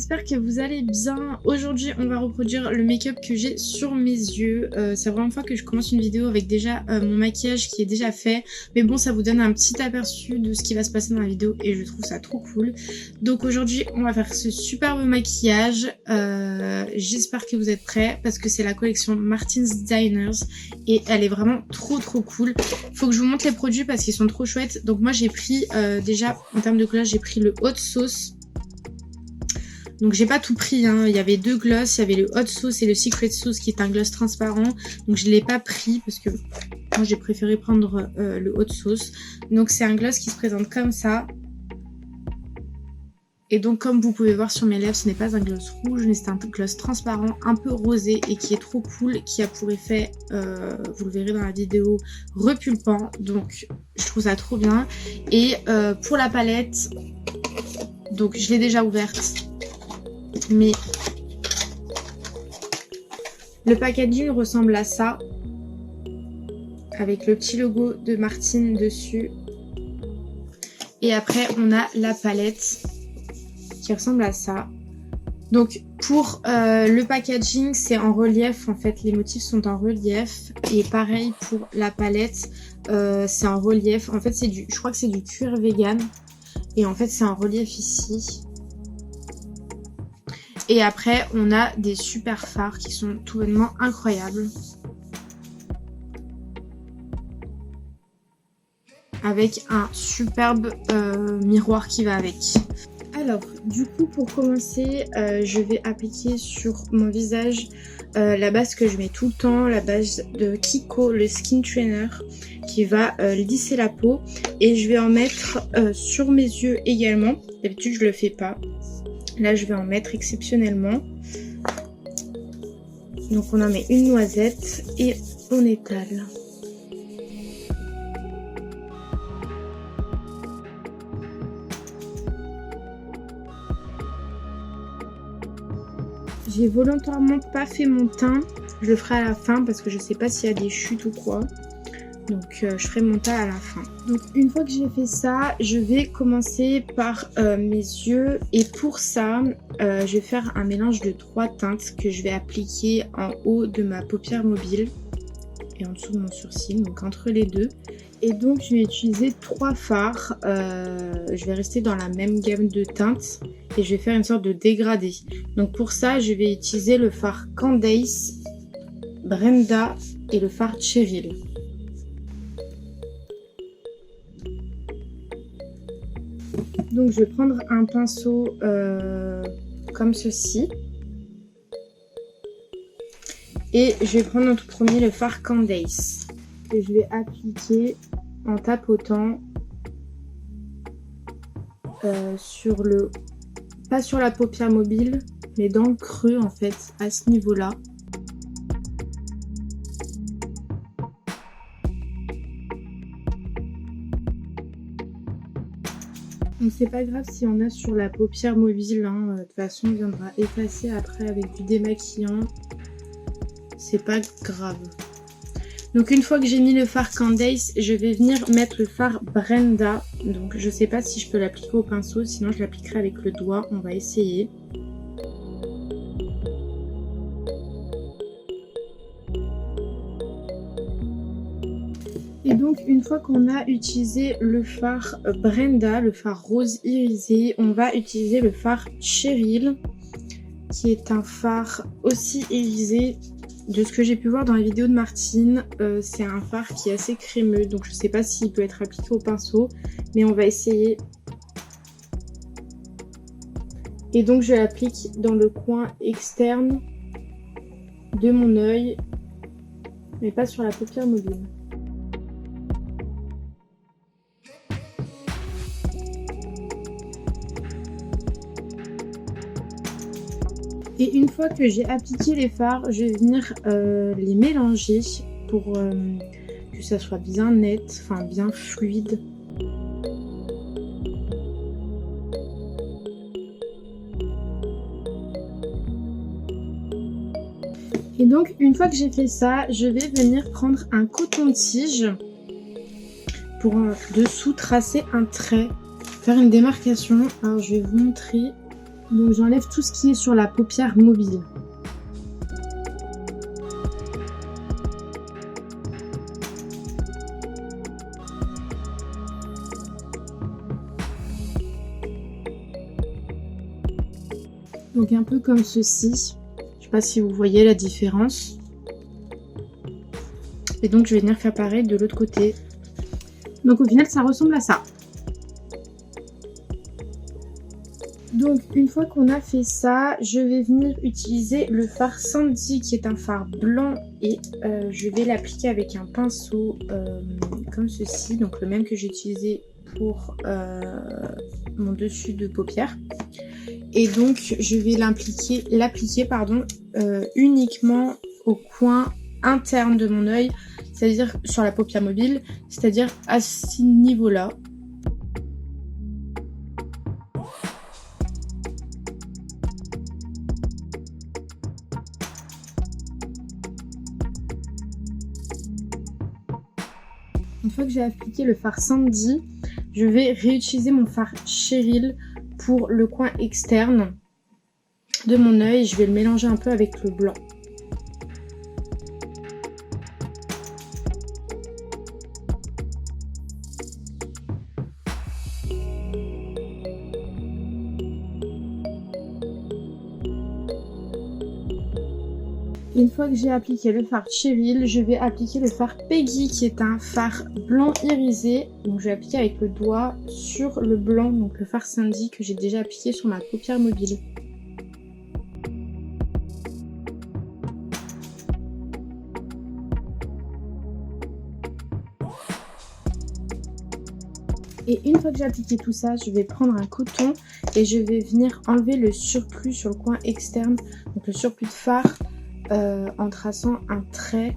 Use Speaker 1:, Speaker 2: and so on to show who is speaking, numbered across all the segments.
Speaker 1: j'espère que vous allez bien. Aujourd'hui on va reproduire le make-up que j'ai sur mes yeux. C'est la première fois que je commence une vidéo avec déjà mon maquillage qui est déjà fait. Mais bon, ça vous donne un petit aperçu de ce qui va se passer dans la vidéo et je trouve ça trop cool. Donc aujourd'hui on va faire ce superbe maquillage. J'espère que vous êtes prêts parce que c'est la collection Martin's Diners et elle est vraiment trop cool. Faut que je vous montre les produits parce qu'ils sont trop chouettes. Donc moi j'ai pris déjà en termes de collage, j'ai pris le Hot Sauce. Donc j'ai pas tout pris, hein. Il y avait deux glosses, il y avait le Hot Sauce et le Secret Sauce qui est un gloss transparent. Donc je l'ai pas pris parce que moi j'ai préféré prendre le Hot Sauce. Donc c'est un gloss qui se présente comme ça. Et donc comme vous pouvez voir sur mes lèvres, ce n'est pas un gloss rouge, mais c'est un gloss transparent un peu rosé et qui est trop cool, qui a pour effet, vous le verrez dans la vidéo, repulpant. Donc je trouve ça trop bien. Et pour la palette, donc je l'ai déjà ouverte. Mais le packaging ressemble à ça, avec le petit logo de Martine dessus. Et après on a la palette qui ressemble à ça. Donc pour le packaging, c'est en relief, en fait les motifs sont en relief. Et pareil pour la palette, c'est en relief. En fait c'est du, je crois que c'est du cuir vegan. Et en fait c'est en relief ici. Et après, on a des super fards qui sont tout bonnement incroyables. Avec un superbe miroir qui va avec. Alors, du coup, pour commencer, je vais appliquer sur mon visage la base que je mets tout le temps, la base de Kiko, le Skin Trainer, qui va lisser la peau. Et je vais en mettre sur mes yeux également. D'habitude, je le fais pas. Là, je vais en mettre exceptionnellement. Donc, on en met une noisette et on étale. J'ai volontairement pas fait mon teint. Je le ferai à la fin parce que je sais pas s'il y a des chutes ou quoi. Donc je ferai mon teint à la fin. Donc une fois que j'ai fait ça, je vais commencer par mes yeux. Et pour ça, je vais faire un mélange de 3 teintes que je vais appliquer en haut de ma paupière mobile et en dessous de mon sourcil, donc entre les deux. Et donc je vais utiliser 3 fards. Je vais rester dans la même gamme de teintes et je vais faire une sorte de dégradé. Donc pour ça, je vais utiliser le fard Candace, Brenda et le fard Cheryl. Donc je vais prendre un pinceau comme ceci. Et je vais prendre en tout premier le fard Candace. Que je vais appliquer en tapotant sur le... Pas sur la paupière mobile, mais dans le creux en fait, à ce niveau-là. Donc c'est pas grave si on a sur la paupière mobile, hein. De toute façon on viendra effacer après avec du démaquillant. C'est pas grave. Donc une fois que j'ai mis le fard Candace, je vais venir mettre le fard Brenda. Donc je sais pas si je peux l'appliquer au pinceau, sinon je l'appliquerai avec le doigt, on va essayer. Et donc une fois qu'on a utilisé le fard Brenda, le fard rose irisé, on va utiliser le fard Cheryl, qui est un fard aussi irisé. De ce que j'ai pu voir dans la vidéo de Martine, c'est un fard qui est assez crémeux, donc je sais pas s'il peut être appliqué au pinceau, mais on va essayer. Et donc je l'applique dans le coin externe de mon œil, mais pas sur la paupière mobile. Et une fois que j'ai appliqué les fards, je vais venir les mélanger pour que ça soit bien net, enfin bien fluide. Et donc une fois que j'ai fait ça, je vais venir prendre un coton-tige pour dessous tracer un trait, faire une démarcation. Alors je vais vous montrer. Donc j'enlève tout ce qui est sur la paupière mobile. Donc un peu comme ceci. Je sais pas si vous voyez la différence. Et donc je vais venir faire pareil de l'autre côté. Donc au final ça ressemble à ça. Donc une fois qu'on a fait ça, je vais venir utiliser le fard Sandy qui est un fard blanc et je vais l'appliquer avec un pinceau comme ceci, donc le même que j'ai utilisé pour mon dessus de paupière. Et donc je vais l'appliquer uniquement au coin interne de mon œil, c'est-à-dire sur la paupière mobile, c'est-à-dire à ce niveau-là. Une fois que j'ai appliqué le fard Sandy, je vais réutiliser mon fard Cheryl pour le coin externe de mon œil. Je vais le mélanger un peu avec le blanc. Une fois que j'ai appliqué le fard Cheryl, je vais appliquer le fard Peggy qui est un fard blanc irisé. Donc je vais appliquer avec le doigt sur le blanc, donc le fard Sandy que j'ai déjà appliqué sur ma paupière mobile. Et une fois que j'ai appliqué tout ça, je vais prendre un coton et je vais venir enlever le surplus sur le coin externe, donc le surplus de fard. En traçant un trait.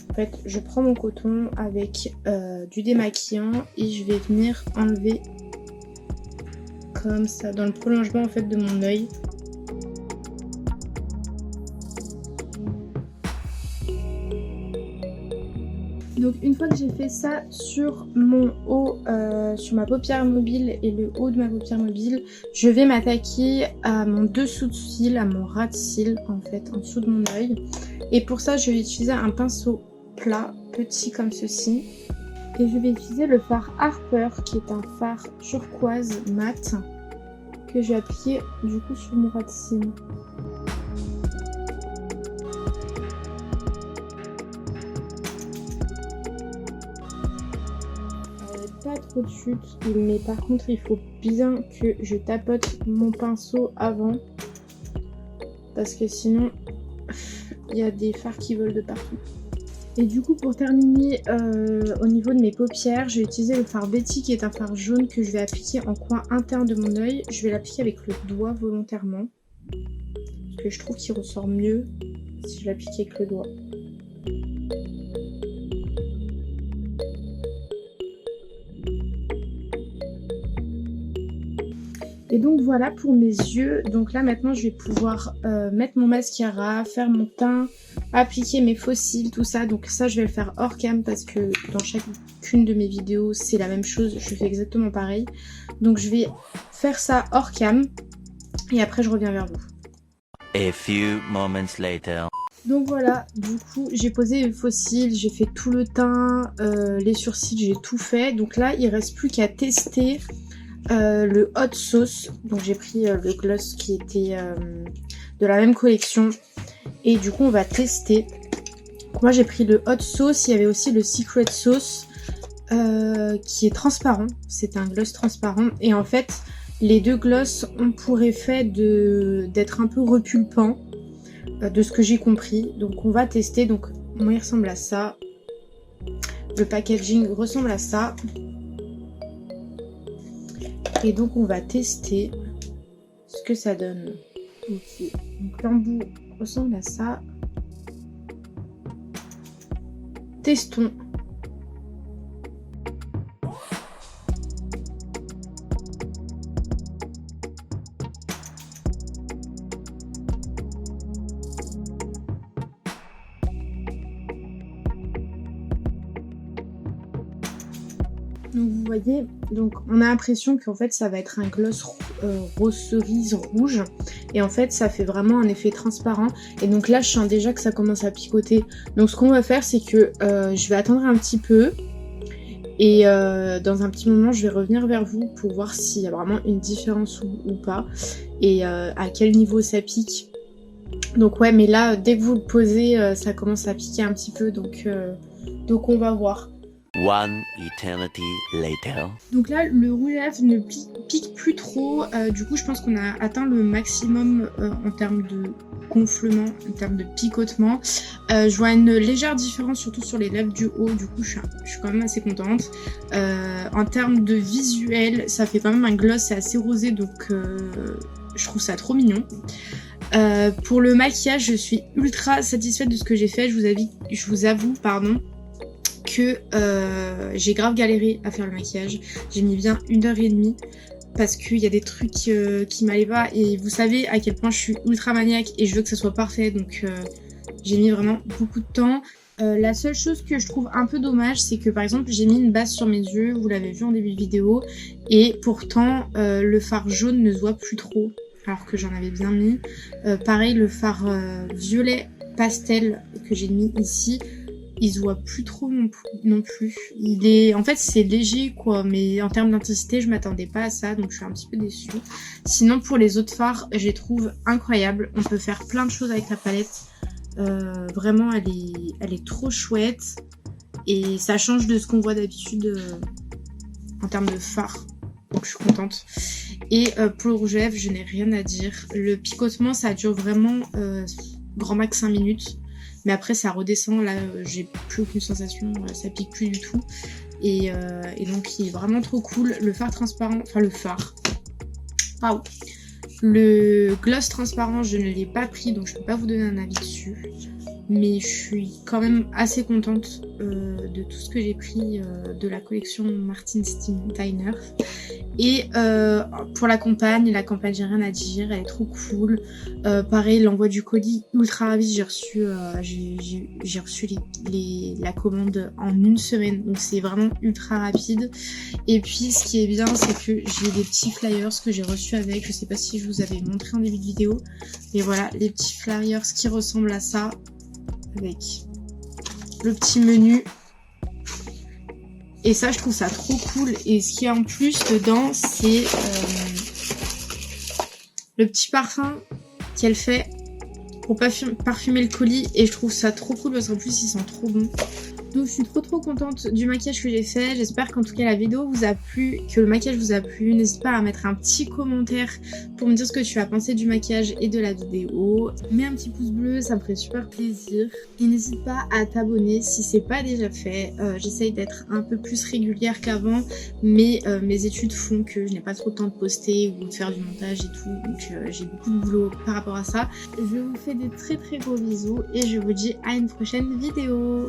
Speaker 1: En fait, je prends mon coton avec du démaquillant et je vais venir enlever comme ça dans le prolongement en fait de mon œil. Donc une fois que j'ai fait ça sur mon haut, sur ma paupière mobile et le haut de ma paupière mobile, je vais m'attaquer à mon dessous de cil, à mon ras de cils en fait, en dessous de mon œil. Et pour ça, je vais utiliser un pinceau plat, petit comme ceci. Et je vais utiliser le fard Harper qui est un fard turquoise mat que je vais appliquer du coup sur mon ras de cils. Pas trop de chute, mais par contre il faut bien que je tapote mon pinceau avant parce que sinon il y a des fards qui volent de partout. Et du coup pour terminer au niveau de mes paupières, je vais utiliser le fard Betty qui est un fard jaune que je vais appliquer en coin interne de mon œil. Je vais l'appliquer avec le doigt volontairement parce que je trouve qu'il ressort mieux si je l'applique avec le doigt. Et donc voilà pour mes yeux. Donc là maintenant je vais pouvoir mettre mon mascara, faire mon teint, appliquer mes faux cils, tout ça. Donc ça je vais le faire hors cam parce que dans chacune de mes vidéos c'est la même chose. Je fais exactement pareil. Donc je vais faire ça hors cam et après je reviens vers vous.
Speaker 2: A few moments later.
Speaker 1: Donc voilà, du coup j'ai posé les faux cils, j'ai fait tout le teint, les sourcils, j'ai tout fait. Donc là il reste plus qu'à tester le hot sauce. Donc j'ai pris le gloss qui était de la même collection et du coup on va tester. Donc moi j'ai pris le hot sauce, il y avait aussi le secret sauce qui est transparent, c'est un gloss transparent et en fait les deux gloss ont pour effet d'être un peu repulpants de ce que j'ai compris. Donc on va tester. Donc moi il ressemble à ça, le packaging ressemble à ça. Et donc on va tester ce que ça donne. Ok, donc l'embout ressemble à ça. Testons. Donc vous voyez, donc on a l'impression qu'en fait ça va être un gloss rose cerise rouge et en fait ça fait vraiment un effet transparent et donc là je sens déjà que ça commence à picoter. Donc ce qu'on va faire c'est que je vais attendre un petit peu et dans un petit moment je vais revenir vers vous pour voir s'il y a vraiment une différence ou pas et à quel niveau ça pique. Donc ouais, mais là dès que vous le posez ça commence à piquer un petit peu donc on va voir.
Speaker 2: One eternity later.
Speaker 1: Donc là, le rouge à lèvres ne pique plus trop. Du coup, je pense qu'on a atteint le maximum en termes de gonflement, en termes de picotement. Je vois une légère différence, surtout sur les lèvres du haut. Du coup, je suis quand même assez contente. En termes de visuel, ça fait quand même un gloss, c'est assez rosé, donc je trouve ça trop mignon. Pour le maquillage, je suis ultra satisfaite de ce que j'ai fait. Je vous avoue, que j'ai grave galéré à faire le maquillage. J'ai mis bien 1h30 parce qu'il y a des trucs qui m'allaient pas et vous savez à quel point je suis ultra maniaque et je veux que ça soit parfait, donc j'ai mis vraiment beaucoup de temps. La seule chose que je trouve un peu dommage, c'est que par exemple j'ai mis une base sur mes yeux, vous l'avez vu en début de vidéo, et pourtant le fard jaune ne se voit plus trop alors que j'en avais bien mis. Pareil, le fard violet pastel que j'ai mis ici, il se voit plus trop non plus. En fait c'est léger quoi, mais en termes d'intensité je m'attendais pas à ça, donc je suis un petit peu déçue. Sinon pour les autres fards, je les trouve incroyables. On peut faire plein de choses avec la palette. Vraiment elle est trop chouette et ça change de ce qu'on voit d'habitude en termes de fard. Donc je suis contente. Et pour le rouge à lèvres, je n'ai rien à dire. Le picotement ça dure vraiment grand max 5 minutes. Mais après ça redescend, là j'ai plus aucune sensation, ça pique plus du tout. Et donc il est vraiment trop cool. Le fard transparent, le gloss transparent je ne l'ai pas pris donc je peux pas vous donner un avis dessus. Mais je suis quand même assez contente de tout ce que j'ai pris de la collection Martin Steiner. Et pour la campagne j'ai rien à dire, elle est trop cool. Pareil, l'envoi du colis ultra rapide, j'ai reçu la commande en 1 semaine, donc c'est vraiment ultra rapide. Et puis ce qui est bien, c'est que j'ai des petits flyers que j'ai reçus avec, je sais pas si je vous avais montré en début de vidéo, mais voilà, les petits flyers qui ressemblent à ça, avec le petit menu. Et ça je trouve ça trop cool. Et ce qu'il y a en plus dedans c'est le petit parfum qu'elle fait pour parfumer le colis. Et je trouve ça trop cool parce qu'en plus il sent trop bon. Donc je suis trop contente du maquillage que j'ai fait. J'espère qu'en tout cas la vidéo vous a plu, que le maquillage vous a plu. N'hésite pas à mettre un petit commentaire pour me dire ce que tu as pensé du maquillage et de la vidéo. Mets un petit pouce bleu, ça me ferait super plaisir. Et n'hésite pas à t'abonner si c'est pas déjà fait. J'essaye d'être un peu plus régulière qu'avant, mais mes études font que je n'ai pas trop de temps de poster ou de faire du montage et tout. Donc j'ai beaucoup de boulot par rapport à ça. Je vous fais des très gros bisous et je vous dis à une prochaine vidéo.